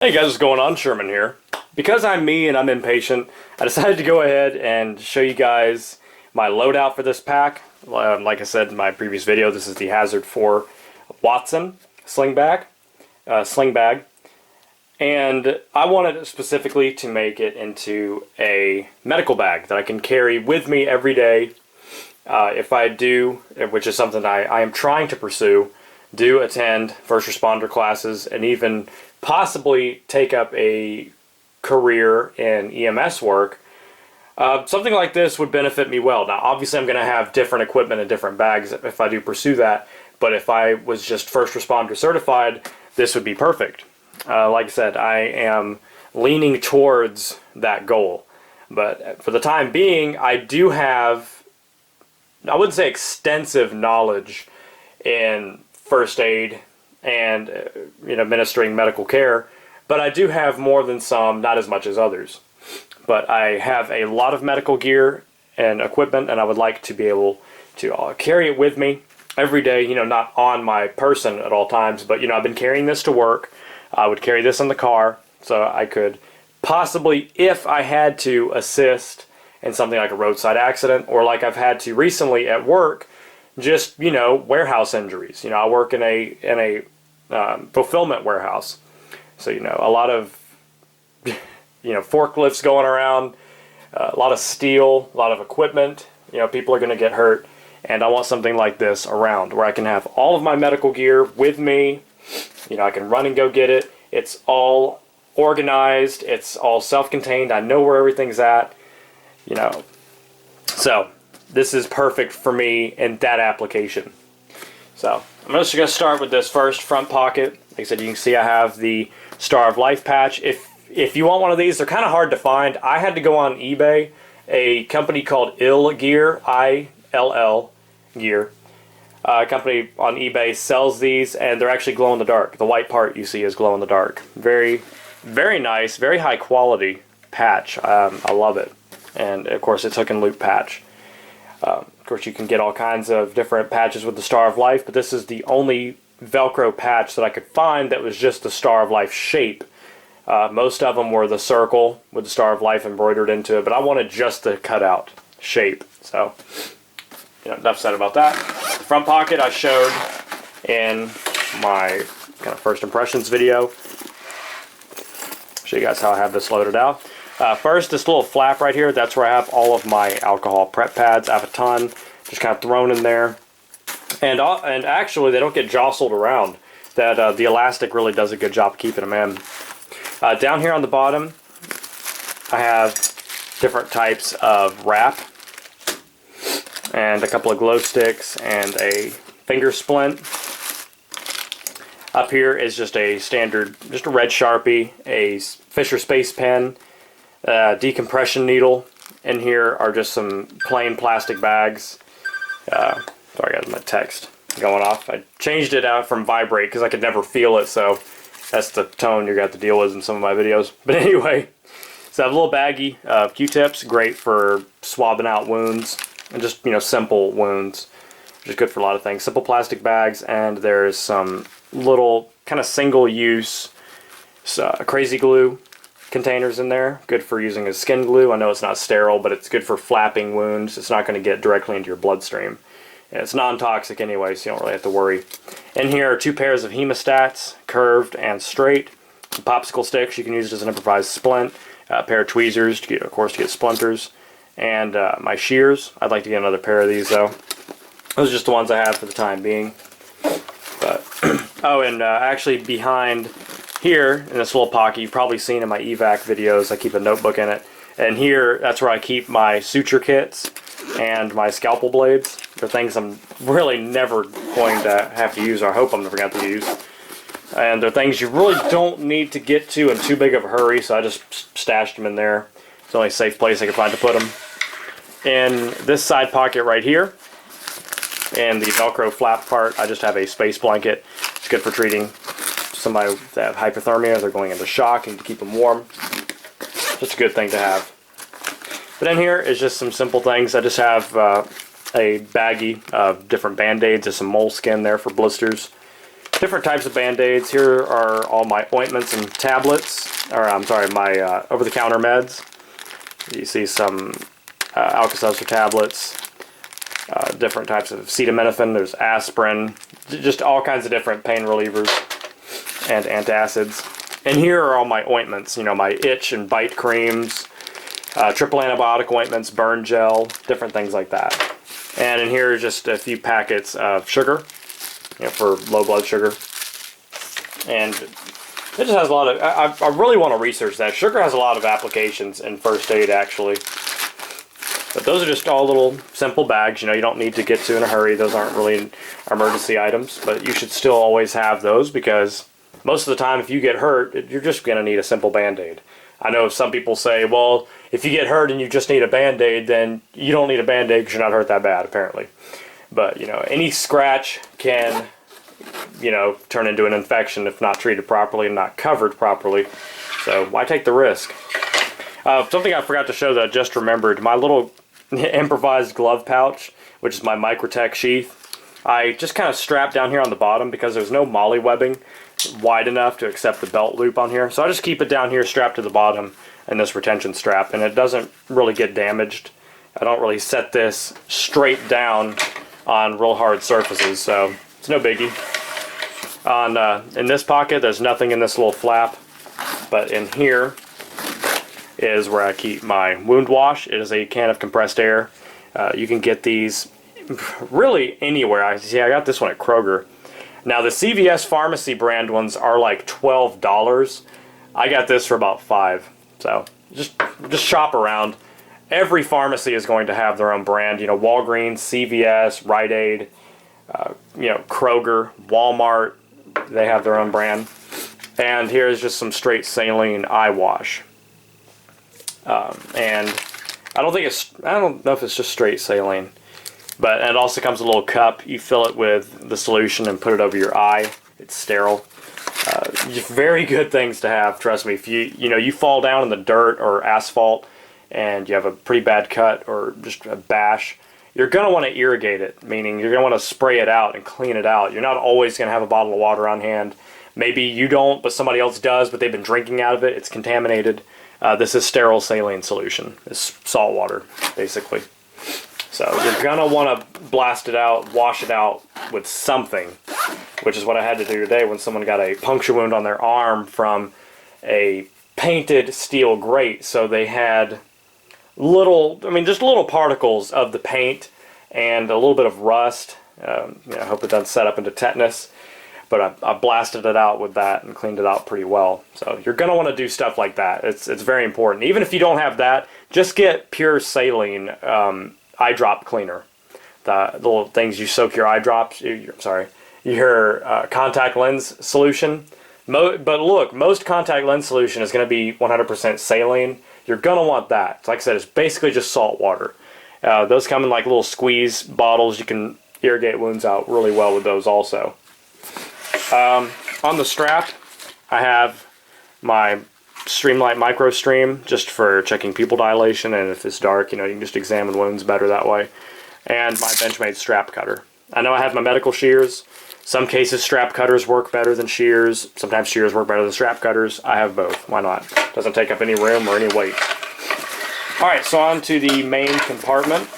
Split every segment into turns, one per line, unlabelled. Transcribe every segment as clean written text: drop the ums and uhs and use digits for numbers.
Hey guys, what's going on? Sherman here. Because I'm me and I'm impatient, I decided to go ahead and show you guys my loadout for this pack. Like I said in my previous video, this is the Hazard 4 Watson sling bag. And I wanted it specifically to make it into a medical bag that I can carry with me every day. If I do, which is something I am trying to pursue, do attend first responder classes and even possibly take up a career in EMS work, something like this would benefit me well. Now, obviously, I'm going to have different equipment and different bags if I do pursue that, but if I was just first responder certified, this would be perfect. Like I said, I am leaning towards that goal, but for the time being, I do have, I wouldn't say extensive knowledge in first aid and administering medical care, but I do have more than some, not as much as others. But I have a lot of medical gear and equipment, and I would like to be able to carry it with me every day, not on my person at all times, but I've been carrying this to work. I would carry this in the car, so I could possibly, if I had to, assist in something like a roadside accident, or like I've had to recently at work, just warehouse injuries. I work in a fulfillment warehouse, so a lot of forklifts going around, a lot of steel, a lot of equipment. People are going to get hurt, and I want something like this around where I can have all of my medical gear with me. I can run and go get it. It's all organized. It's all self-contained. I know where everything's at. So this is perfect for me in that application. So I'm just going to start with this first front pocket. Like I said, you can see I have the Star of Life patch. If you want one of these, they're kind of hard to find. I had to go on eBay. A company called Ill Gear, I-L-L Gear, a company on eBay sells these, and they're actually glow in the dark. The white part you see is glow in the dark. Very, very nice, very high quality patch. I love it. And of course, it's hook and loop patch. Of course, you can get all kinds of different patches with the Star of Life, but this is the only Velcro patch that I could find that was just the Star of Life shape. Most of them were the circle with the Star of Life embroidered into it, but I wanted just the cutout shape. So, enough said about that. The front pocket I showed in my kind of first impressions video. Show you guys how I have this loaded out. First, this little flap right here, that's where I have all of my alcohol prep pads. I have a ton, just kind of thrown in there. And actually, they don't get jostled around. The elastic really does a good job keeping them in. Down here on the bottom, I have different types of wrap, and a couple of glow sticks, and a finger splint. Up here is just a standard, just a red Sharpie, a Fisher Space Pen, decompression needle. In here are just some plain plastic bags. Sorry guys, my text going off. I changed it out from vibrate because I could never feel it, so that's the tone you're going to have to deal with in some of my videos. But anyway, so I have a little baggie of Q-tips, great for swabbing out wounds, and just, simple wounds, which is good for a lot of things. Simple plastic bags, and there's some little kind of single-use crazy glue containers in there, good for using as skin glue. I know it's not sterile, but it's good for flapping wounds. It's not going to get directly into your bloodstream. And it's non-toxic anyway, so you don't really have to worry. In here are 2 pairs of hemostats, curved and straight. Some popsicle sticks, you can use it as an improvised splint. A pair of tweezers, of course, to get splinters. And my shears. I'd like to get another pair of these, though. Those are just the ones I have for the time being. But oh, and actually behind here in this little pocket, you've probably seen in my evac videos, I keep a notebook in it. And here, that's where I keep my suture kits and my scalpel blades. They're things I'm really never going to have to use, or I hope I'm never going to have to use. And they're things you really don't need to get to in too big of a hurry, so I just stashed them in there. It's the only safe place I could find to put them. In this side pocket right here, and the Velcro flap part, I just have a space blanket. It's good for treating somebody that have hypothermia. They're going into shock and to keep them warm. Just a good thing to have. But in here is just some simple things. I just have a baggie of different band-aids. There's some moleskin there for blisters. Different types of Band-Aids. Here are all my ointments and tablets, or I'm sorry, my over-the-counter meds. You see some Alka-Seltzer tablets, different types of acetaminophen, there's aspirin, just all kinds of different pain relievers and antacids. And here are all my ointments, you know, my itch and bite creams, triple antibiotic ointments, burn gel, different things like that. And in here are just a few packets of sugar, you know, for low blood sugar. And it just has a lot of, I really want to research that. Sugar has a lot of applications in first aid, actually. But those are just all little simple bags, you know, you don't need to get to in a hurry. Those aren't really emergency items, but you should still always have those because most of the time if you get hurt, you're just going to need a simple Band-Aid. I know some people say, well, if you get hurt and you just need a Band-Aid, then you don't need a Band-Aid because you're not hurt that bad, apparently. But, you know, any scratch can, you know, turn into an infection if not treated properly and not covered properly. So why take the risk? Something I forgot to show that I just remembered, my little improvised glove pouch, which is my Microtech sheath. I just kind of strapped down here on the bottom because there's no molly webbing wide enough to accept the belt loop on here. So I just keep it down here strapped to the bottom in this retention strap, and it doesn't really get damaged. I don't really set this straight down on real hard surfaces, so it's no biggie. In this pocket, there's nothing in this little flap, but in here is where I keep my wound wash. It is a can of compressed air. You can get these really anywhere. I got this one at Kroger. Now the CVS pharmacy brand ones are like $12. I got this for about $5. So just shop around. Every pharmacy is going to have their own brand. You know, Walgreens, CVS, Rite Aid, you know, Kroger, Walmart. They have their own brand. And here's just some straight saline eye wash. And I don't know if it's just straight saline, but it also comes with a little cup. You fill it with the solution and put it over your eye. It's sterile. Very good things to have, trust me. If you fall down in the dirt or asphalt and you have a pretty bad cut or just a bash, you're going to want to irrigate it, meaning you're going to want to spray it out and clean it out. You're not always going to have a bottle of water on hand. Maybe you don't, but somebody else does, but they've been drinking out of it. It's contaminated. This is sterile saline solution. It's salt water, basically. So you're going to want to blast it out, wash it out with something, which is what I had to do today when someone got a puncture wound on their arm from a painted steel grate. So they had just little particles of the paint and a little bit of rust. I hope it doesn't set up into tetanus. But I blasted it out with that and cleaned it out pretty well. So you're going to want to do stuff like that. It's very important. Even if you don't have that, just get pure saline eye drop cleaner. The little things you soak your eye drops, your contact lens solution. But look, most contact lens solution is going to be 100% saline. You're going to want that. Like I said, it's basically just salt water. Those come in like little squeeze bottles. You can irrigate wounds out really well with those also. On the strap, I have my Streamlight Micro Stream, just for checking pupil dilation, and if it's dark, you can just examine wounds better that way. And my Benchmade strap cutter. I know I have my medical shears. Some cases strap cutters work better than shears. Sometimes shears work better than strap cutters. I have both. Why not? Doesn't take up any room or any weight. Alright, so on to the main compartment.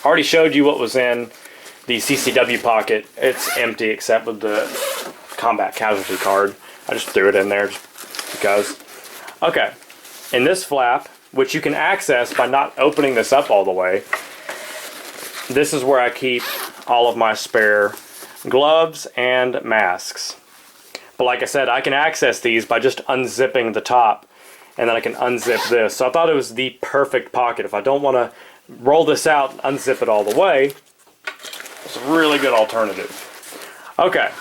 I already showed you what was in the CCW pocket. It's empty except with the combat casualty card. I just threw it in there just because. Okay, in this flap, which you can access by not opening this up all the way, this is where I keep all of my spare gloves and masks. But like I said, I can access these by just unzipping the top, and then I can unzip this. So I thought it was the perfect pocket. If I don't want to roll this out and unzip it all the way, it's a really good alternative. Okay,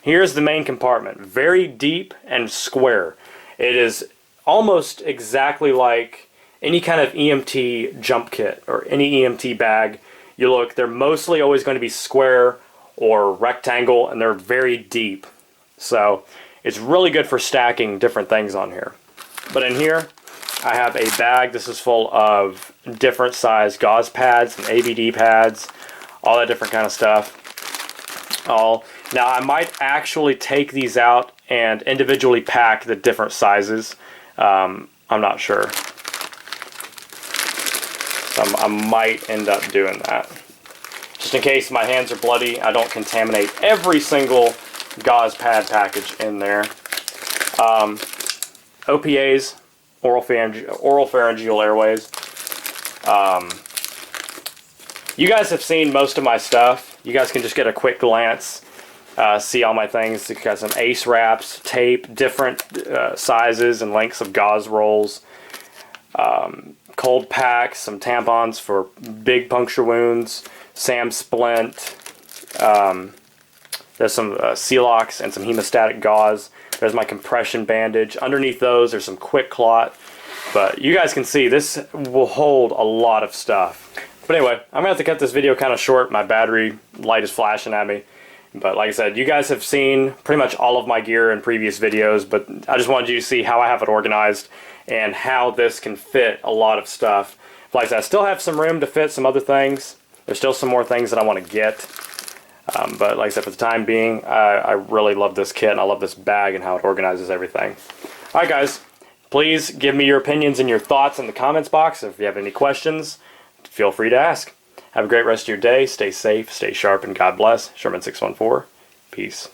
here's the main compartment. Very deep and square. It is almost exactly like any kind of EMT jump kit or any EMT bag. You look, they're mostly always going to be square or rectangle, and they're very deep. So it's really good for stacking different things on here. But in here, I have a bag. This is full of different size gauze pads and ABD pads, all that different kind of stuff. All Now I might actually take these out and individually pack the different sizes. I'm not sure. So I might end up doing that. Just in case my hands are bloody, I don't contaminate every single gauze pad package in there. OPAs, oropharyngeal airways. You guys have seen most of my stuff. You guys can just get a quick glance, see all my things. You got some ace wraps, tape, different sizes and lengths of gauze rolls, cold packs, some tampons for big puncture wounds, Sam splint. There's some Celox and some hemostatic gauze. There's my compression bandage. Underneath those, there's some quick clot. But you guys can see this will hold a lot of stuff. But anyway, I'm going to have to cut this video kind of short. My battery light is flashing at me. But like I said, you guys have seen pretty much all of my gear in previous videos, but I just wanted you to see how I have it organized and how this can fit a lot of stuff. Like I said, I still have some room to fit some other things. There's still some more things that I want to get. But like I said, for the time being, I really love this kit and I love this bag and how it organizes everything. Alright guys, please give me your opinions and your thoughts in the comments box. If you have any questions, feel free to ask. Have a great rest of your day. Stay safe, stay sharp, and God bless. Sherman614. Peace.